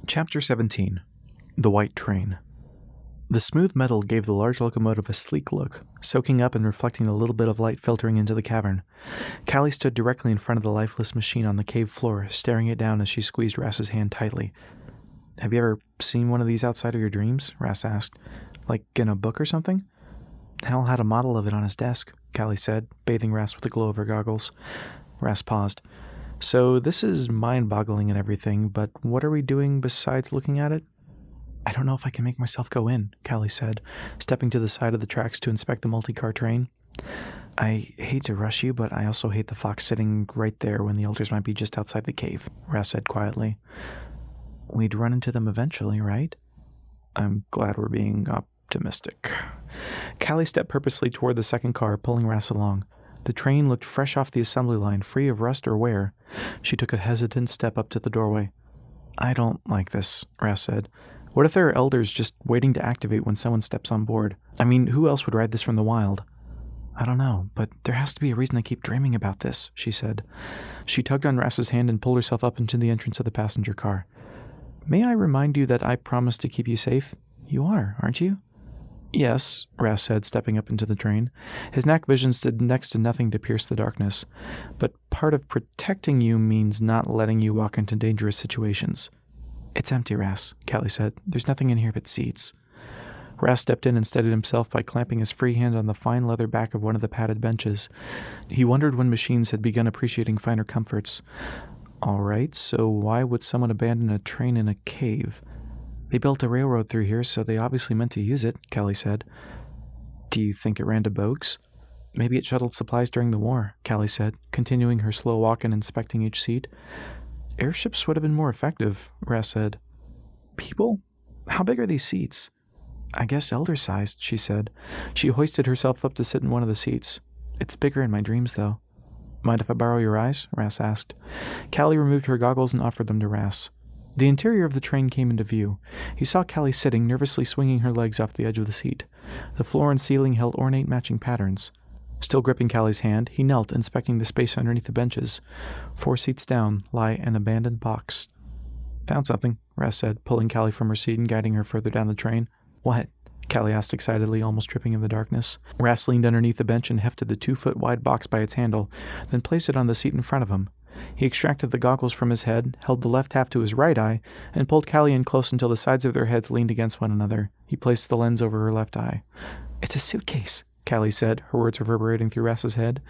Chapter 17. The White Train. The smooth metal gave the large locomotive a sleek look, soaking up and reflecting the little bit of light filtering into the cavern. Callie stood directly in front of the lifeless machine on the cave floor, staring it down as she squeezed Rass's hand tightly. "Have you ever seen one of these outside of your dreams?" Rass asked. "Like in a book or something?" "Hal had a model of it on his desk," Callie said, bathing Rass with the glow of her goggles. Rass paused. "So this is mind-boggling and everything, but what are we doing besides looking at it?" "I don't know if I can make myself go in," Callie said, stepping to the side of the tracks to inspect the multi-car train. "I hate to rush you, but I also hate the fox sitting right there when the elders might be just outside the cave," Rass said quietly. "We'd run into them eventually, right?" "I'm glad we're being optimistic." Callie stepped purposely toward the second car, pulling Rass along. The train looked fresh off the assembly line, free of rust or wear. She took a hesitant step up to the doorway. "I don't like this," Rass said. "What if there are elders just waiting to activate when someone steps on board? I mean, who else would ride this from the wild?" "I don't know, but there has to be a reason I keep dreaming about this," she said. She tugged on Rass's hand and pulled herself up into the entrance of the passenger car. "May I remind you that I promised to keep you safe? You are, aren't you?" "Yes," Rass said, stepping up into the train. His knack visions did next to nothing to pierce the darkness. "But part of protecting you means not letting you walk into dangerous situations." "It's empty, Rass," Callie said. "There's nothing in here but seats." Rass stepped in and steadied himself by clamping his free hand on the fine leather back of one of the padded benches. He wondered when machines had begun appreciating finer comforts. "All right, so why would someone abandon a train in a cave?" "They built a railroad through here, so they obviously meant to use it," Callie said. "Do you think it ran to Bogues?" "Maybe it shuttled supplies during the war," Callie said, continuing her slow walk and inspecting each seat. "Airships would have been more effective," Rass said. "People? How big are these seats?" "I guess elder-sized," she said. She hoisted herself up to sit in one of the seats. "It's bigger in my dreams, though." "Mind if I borrow your eyes?" Rass asked. Callie removed her goggles and offered them to Rass. The interior of the train came into view. He saw Callie sitting, nervously swinging her legs off the edge of the seat. The floor and ceiling held ornate matching patterns. Still gripping Callie's hand, he knelt, inspecting the space underneath the benches. 4 seats down lay an abandoned box. "Found something," Rass said, pulling Callie from her seat and guiding her further down the train. "What?" Callie asked excitedly, almost tripping in the darkness. Rass leaned underneath the bench and hefted the 2-foot-wide box by its handle, then placed it on the seat in front of him. He extracted the goggles from his head, held the left half to his right eye, and pulled Callie in close until the sides of their heads leaned against one another. He placed the lens over her left eye. "It's a suitcase," Callie said, her words reverberating through Rass's head.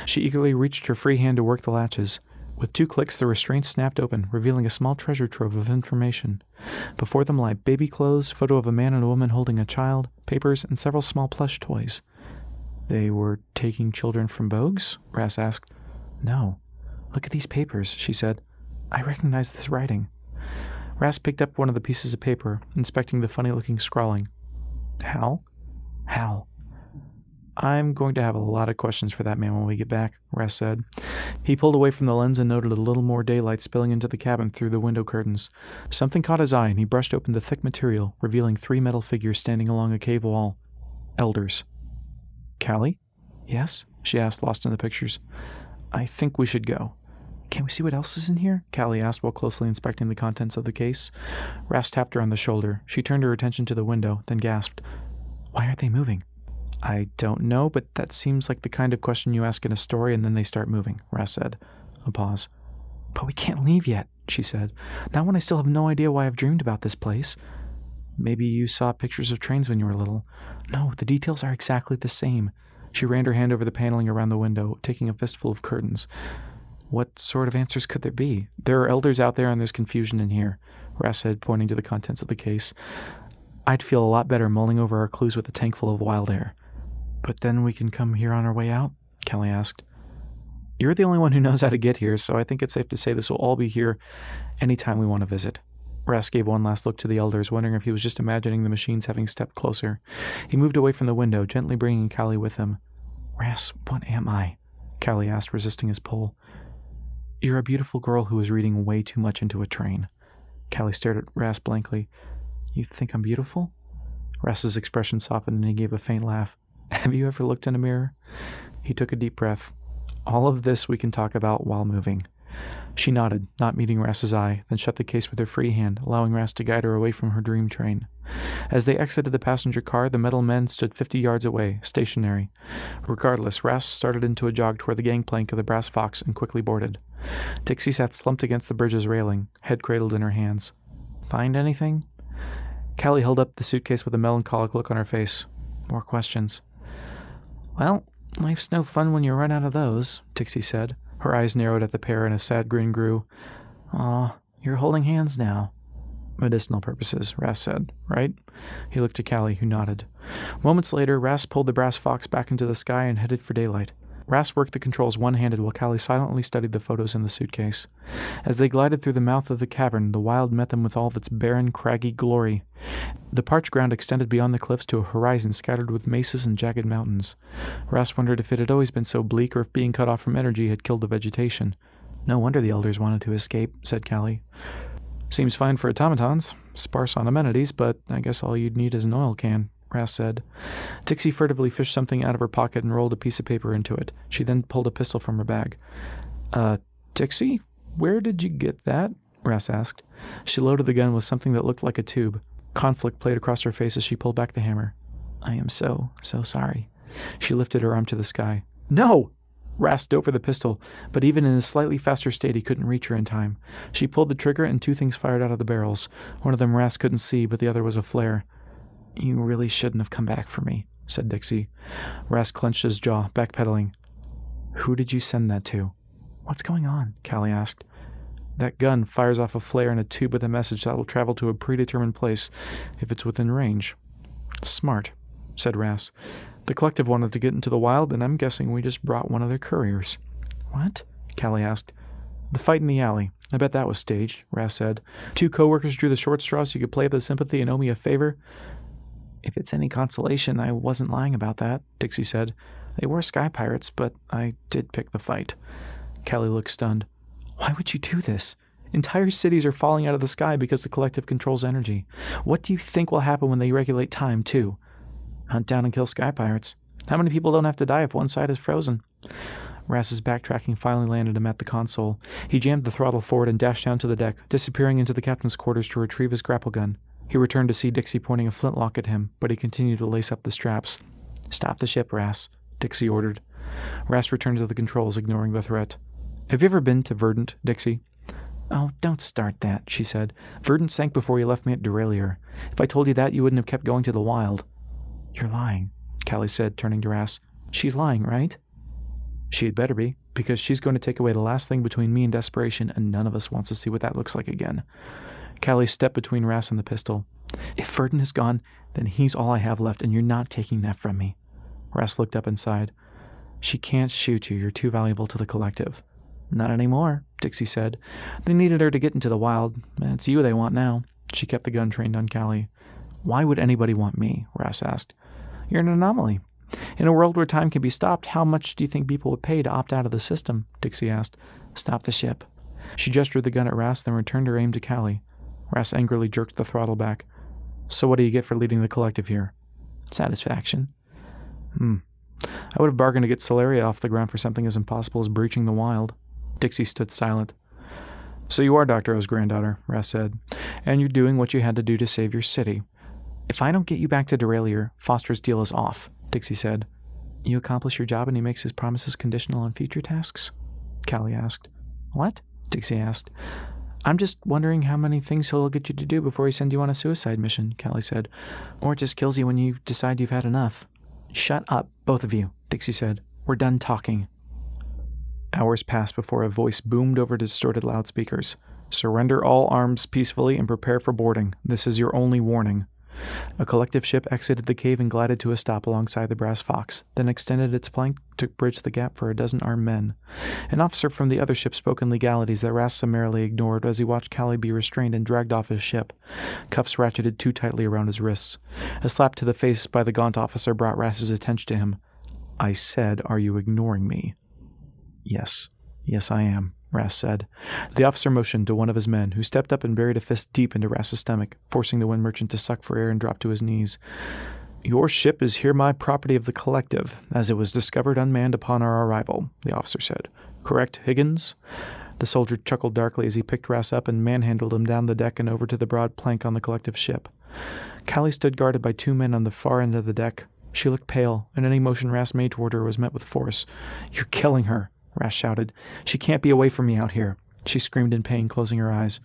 She eagerly reached her free hand to work the latches. With 2 clicks, the restraints snapped open, revealing a small treasure trove of information. Before them lay baby clothes, photo of a man and a woman holding a child, papers, and several small plush toys. "They were taking children from Bogues?" Rass asked. "No. Look at these papers," she said. "I recognize this writing." Rass picked up one of the pieces of paper, inspecting the funny-looking scrawling. "Hal?" "Hal." "I'm going to have a lot of questions for that man when we get back," Rass said. He pulled away from the lens and noted a little more daylight spilling into the cabin through the window curtains. Something caught his eye, and he brushed open the thick material, revealing 3 metal figures standing along a cave wall. Elders. "Callie?" "Yes?" she asked, lost in the pictures. "I think we should go." "Can we see what else is in here?" Callie asked while closely inspecting the contents of the case. Rass tapped her on the shoulder. She turned her attention to the window, then gasped. "Why aren't they moving?" "I don't know, but that seems like the kind of question you ask in a story and then they start moving," Rass said. A pause. "But we can't leave yet," she said. "Not when I still have no idea why I've dreamed about this place." "Maybe you saw pictures of trains when you were little." "No, the details are exactly the same." She ran her hand over the paneling around the window, taking a fistful of curtains. "What sort of answers could there be? There are elders out there and there's confusion in here," Rass said, pointing to the contents of the case. "I'd feel a lot better mulling over our clues with a tank full of wild air." "But then we can come here on our way out?" Callie asked. "You're the only one who knows how to get here, so I think it's safe to say this will all be here any time we want to visit." Rass gave one last look to the elders, wondering if he was just imagining the machines having stepped closer. He moved away from the window, gently bringing Callie with him. "Rass, what am I?" Callie asked, resisting his pull. "You're a beautiful girl who is reading way too much into a train." Callie stared at Rass blankly. "You think I'm beautiful?" Rass's expression softened and he gave a faint laugh. "Have you ever looked in a mirror?" He took a deep breath. "All of this we can talk about while moving." She nodded, not meeting Rass's eye, then shut the case with her free hand, allowing Rass to guide her away from her dream train. As they exited the passenger car, the metal men stood 50 yards away, stationary. Regardless, Rass started into a jog toward the gangplank of the Brass Fox and quickly boarded. Dixie sat slumped against the bridge's railing, head cradled in her hands. "Find anything?" Callie held up the suitcase with a melancholic look on her face. More questions. "Well, life's no fun when you run out of those," Dixie said. Her eyes narrowed at the pair and a sad grin grew. "Aw, you're holding hands now." "Medicinal purposes," Rass said. "Right?" He looked to Callie, who nodded. Moments later, Rass pulled the Brass Fox back into the sky and headed for daylight. Rass worked the controls one-handed while Callie silently studied the photos in the suitcase. As they glided through the mouth of the cavern, the wild met them with all of its barren, craggy glory. The parched ground extended beyond the cliffs to a horizon scattered with mesas and jagged mountains. Rass wondered if it had always been so bleak or if being cut off from energy had killed the vegetation. "No wonder the elders wanted to escape," said Callie. "Seems fine for automatons. Sparse on amenities, but I guess all you'd need is an oil can," Rass said. Dixie furtively fished something out of her pocket and rolled a piece of paper into it. She then pulled a pistol from her bag. Dixie? Where did you get that?" Rass asked. She loaded the gun with something that looked like a tube. Conflict played across her face as she pulled back the hammer. "I am so sorry." She lifted her arm to the sky. "No!" Rass dove for the pistol, but even in his slightly faster state he couldn't reach her in time. She pulled the trigger and two things fired out of the barrels. One of them Rass couldn't see, but the other was a flare. "You really shouldn't have come back for me," said Dixie. Rass clenched his jaw, backpedaling. "Who did you send that to?" "What's going on?" Callie asked. "That gun fires off a flare in a tube with a message that will travel to a predetermined place if it's within range." "Smart," said Rass. "The Collective wanted to get into the wild, and I'm guessing we just brought one of their couriers." "What?" Callie asked. "The fight in the alley. I bet that was staged," Rass said. "Two co-workers drew the short straw so you could play up the sympathy and owe me a favor." "If it's any consolation, I wasn't lying about that," Dixie said. "They were sky pirates, but I did pick the fight." Callie looked stunned. "Why would you do this? Entire cities are falling out of the sky because the Collective controls energy. What do you think will happen when they regulate time, too? Hunt down and kill sky pirates. How many people don't have to die if one side is frozen?" Rass's backtracking finally landed him at the console. He jammed the throttle forward and dashed down to the deck, disappearing into the captain's quarters to retrieve his grapple gun. He returned to see Dixie pointing a flintlock at him, but he continued to lace up the straps. "Stop the ship, Rass," Dixie ordered. Rass returned to the controls, ignoring the threat. "Have you ever been to Verdant, Dixie?" "Oh, don't start that," she said. "Verdant sank before you left me at Derailleur. If I told you that, you wouldn't have kept going to the wild." "You're lying," Callie said, turning to Rass. "She's lying, right?" "She had better be, because she's going to take away the last thing between me and desperation, and none of us wants to see what that looks like again." Callie stepped between Rass and the pistol. "If Verdant is gone, then he's all I have left, and you're not taking that from me." Rass looked up and sighed. "She can't shoot you. You're too valuable to the Collective." "Not anymore," Dixie said. "They needed her to get into the wild. It's you they want now." She kept the gun trained on Callie. "Why would anybody want me?" Rass asked. "You're an anomaly. In a world where time can be stopped, how much do you think people would pay to opt out of the system?" Dixie asked. "Stop the ship." She gestured the gun at Rass, then returned her aim to Callie. Rass angrily jerked the throttle back. "So what do you get for leading the Collective here?" "Satisfaction." I would have bargained to get Solaria off the ground for something as impossible as breaching the wild." Dixie stood silent. "So you are Dr. O's granddaughter," Rass said, "and you're doing what you had to do to save your city." "If I don't get you back to Derailleur, Foster's deal is off," Dixie said. "You accomplish your job and he makes his promises conditional on future tasks?" Callie asked. "What?" Dixie asked. "I'm just wondering how many things he'll get you to do before he sends you on a suicide mission," Callie said. "Or just kills you when you decide you've had enough." "Shut up, both of you," Dixie said. "We're done talking." Hours passed before a voice boomed over distorted loudspeakers. "Surrender all arms peacefully and prepare for boarding. This is your only warning." A Collective ship exited the cave and glided to a stop alongside the Brass Fox, then extended its flank to bridge the gap for a dozen armed men. An officer from the other ship spoke in legalities that Rass summarily ignored as he watched Callie be restrained and dragged off his ship, cuffs ratcheted too tightly around his wrists. A slap to the face by the gaunt officer brought Rass's attention to him. "I said, are you ignoring me?" Yes, I am," Rass said. The officer motioned to one of his men, who stepped up and buried a fist deep into Rass's stomach, forcing the wind merchant to suck for air and drop to his knees. "Your ship is hereby property of the Collective, as it was discovered unmanned upon our arrival," the officer said. "Correct, Higgins?" The soldier chuckled darkly as he picked Ras up and manhandled him down the deck and over to the broad plank on the collective ship. Callie stood guarded by 2 men on the far end of the deck. She looked pale, and any motion Ras made toward her was met with force. "You're killing her," Ras shouted. "She can't be away from me out here." She screamed in pain, closing her eyes.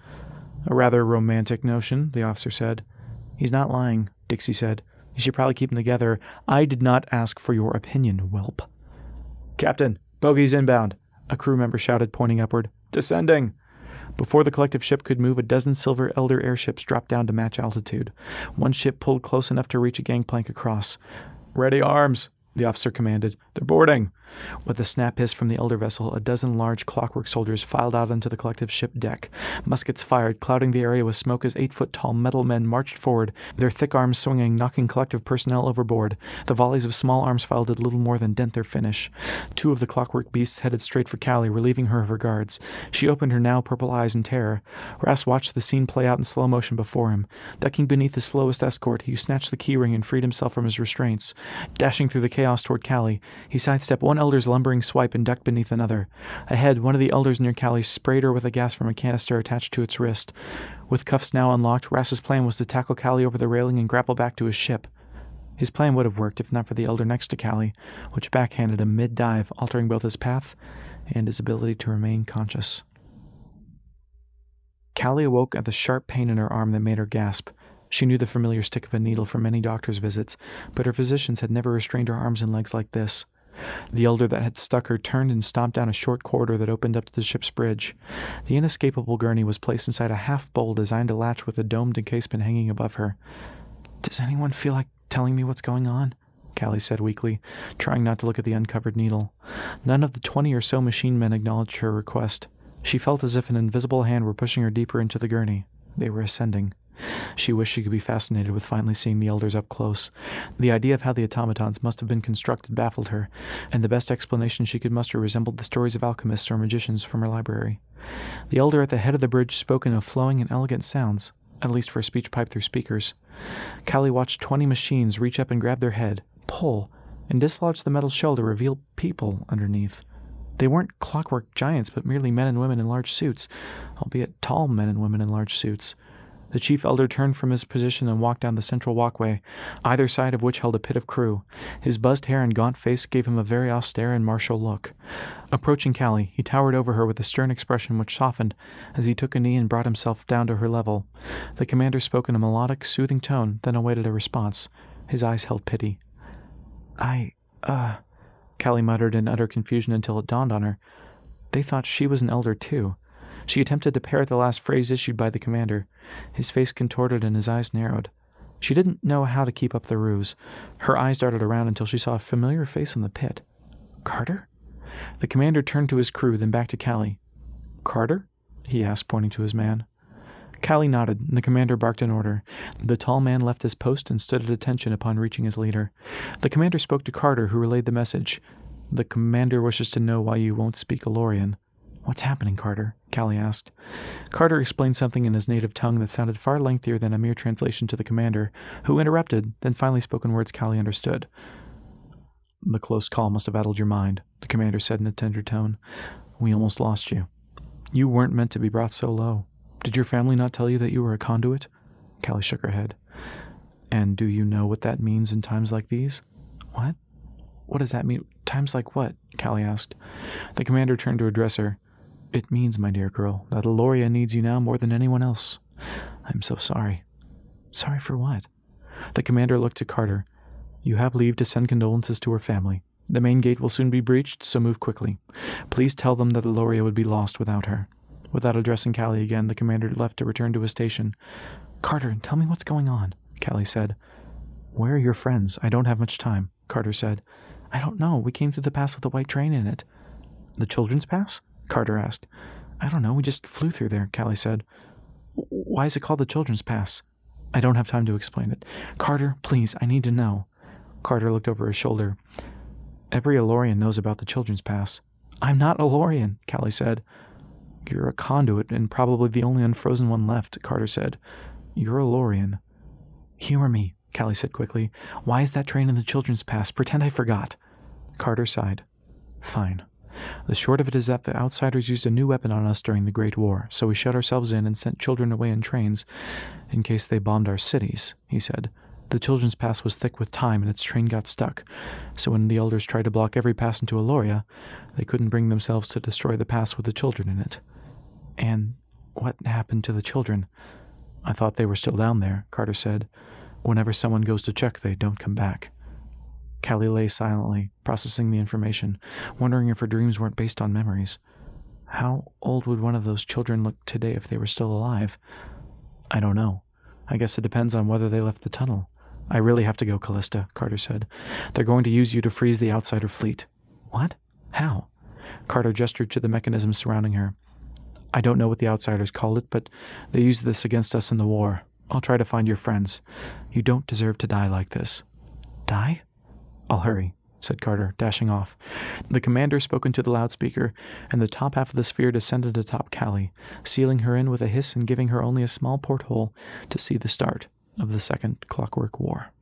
"A rather romantic notion," the officer said. "He's not lying," Dixie said. "You should probably keep them together. I did not ask for your opinion, whelp." "Captain, bogey's inbound," a crew member shouted, pointing upward. "Descending." Before the collective ship could move, a dozen Silver Elder airships dropped down to match altitude. One ship pulled close enough to reach a gangplank across. "Ready arms," the officer commanded. "They're boarding." With a snap hiss from the Elder vessel, a dozen large Clockwork soldiers filed out onto the collective ship deck. Muskets fired, clouding the area with smoke as 8-foot-tall metal men marched forward, their thick arms swinging, knocking collective personnel overboard. The volleys of small arms fire did little more than dent their finish. 2 of the Clockwork beasts headed straight for Callie, relieving her of her guards. She opened her now purple eyes in terror. Ras watched the scene play out in slow motion before him. Ducking beneath his slowest escort, he snatched the keyring and freed himself from his restraints. Dashing through the chaos toward Callie, he sidestepped one Elder's lumbering swipe and ducked beneath another. Ahead, one of the Elders near Callie sprayed her with a gas from a canister attached to its wrist. With cuffs now unlocked, Ras's plan was to tackle Callie over the railing and grapple back to his ship. His plan would have worked if not for the Elder next to Callie, which backhanded him mid-dive, altering both his path and his ability to remain conscious. Callie awoke at the sharp pain in her arm that made her gasp. She knew the familiar stick of a needle from many doctor's visits, but her physicians had never restrained her arms and legs like this. The Elder that had stuck her turned and stomped down a short corridor that opened up to the ship's bridge. The inescapable gurney was placed inside a half-bowl designed to latch with a domed encasement hanging above her. "Does anyone feel like telling me what's going on?" Callie said weakly, trying not to look at the uncovered needle. None of the 20 or so machine men acknowledged her request. She felt as if an invisible hand were pushing her deeper into the gurney. They were ascending. She wished she could be fascinated with finally seeing the Elders up close. The idea of how the automatons must have been constructed baffled her, and the best explanation she could muster resembled the stories of alchemists or magicians from her library. The Elder at the head of the bridge spoke in flowing and elegant sounds, at least for a speech piped through speakers. Callie watched 20 machines reach up and grab their head, pull, and dislodge the metal shell to reveal people underneath. They weren't clockwork giants, but merely men and women in large suits, albeit tall men and women in large suits. The Chief Elder turned from his position and walked down the central walkway, either side of which held a pit of crew. His buzzed hair and gaunt face gave him a very austere and martial look. Approaching Callie, he towered over her with a stern expression which softened as he took a knee and brought himself down to her level. The commander spoke in a melodic, soothing tone, then awaited a response. His eyes held pity. Callie muttered in utter confusion until it dawned on her. They thought she was an Elder too. She attempted to parrot the last phrase issued by the commander. His face contorted and his eyes narrowed. She didn't know how to keep up the ruse. Her eyes darted around until she saw a familiar face in the pit. "Carter?" The commander turned to his crew, then back to Callie. "Carter?" he asked, pointing to his man. Callie nodded, and the commander barked an order. The tall man left his post and stood at attention upon reaching his leader. The commander spoke to Carter, who relayed the message. "The commander wishes to know why you won't speak Elorian." "What's happening, Carter?" Callie asked. Carter explained something in his native tongue that sounded far lengthier than a mere translation to the commander, who interrupted, then finally spoke in words Callie understood. "The close call must have addled your mind," the commander said in a tender tone. "We almost lost you. You weren't meant to be brought so low. Did your family not tell you that you were a conduit?" Callie shook her head. "And do you know what that means in times like these?" "What? What does that mean? Times like what?" Callie asked. The commander turned to address her. "It means, my dear girl, that Eloria needs you now more than anyone else. I'm so sorry." "Sorry for what?" The commander looked to Carter. "You have leave to send condolences to her family. The main gate will soon be breached, so move quickly. Please tell them that Eloria would be lost without her." Without addressing Callie again, the commander left to return to his station. "Carter, tell me what's going on," Callie said. "Where are your friends? I don't have much time," Carter said. "I don't know. We came through the pass with a white train in it." "The Children's Pass?" Carter asked. "I don't know. We just flew through there," Callie said. "Why is it called the Children's Pass?" "I don't have time to explain it. Carter, please, I need to know." Carter looked over his shoulder. "Every Elorian knows about the Children's Pass." "I'm not Elorian," Callie said. "You're a conduit, and probably the only unfrozen one left," Carter said. "You're Elorian." "Humor me," Callie said quickly. "Why is that train in the Children's Pass? Pretend I forgot." Carter sighed. "Fine. The short of it is that the outsiders used a new weapon on us during the Great War, so we shut ourselves in and sent children away in trains in case they bombed our cities, he said. The children's pass was thick with time and its train got stuck, so when the elders tried to block every pass into Aloria, they couldn't bring themselves to destroy the pass with the children in it. And what happened to the children? I thought they were still down there, Carter said. Whenever someone goes to check, they don't come back. Callie lay silently, processing the information, wondering if her dreams weren't based on memories. How old would one of those children look today if they were still alive? I don't know. I guess it depends on whether they left the tunnel. I really have to go, Callista, Carter said. They're going to use you to freeze the outsider fleet. What? How? Carter gestured to the mechanism surrounding her. I don't know what the outsiders called it, but they used this against us in the war. I'll try to find your friends. You don't deserve to die like this. Die? I'll hurry, said Carter, dashing off. The commander spoke into the loudspeaker, and the top half of the sphere descended atop Callie, sealing her in with a hiss and giving her only a small porthole to see the start of the Second Clockwork War.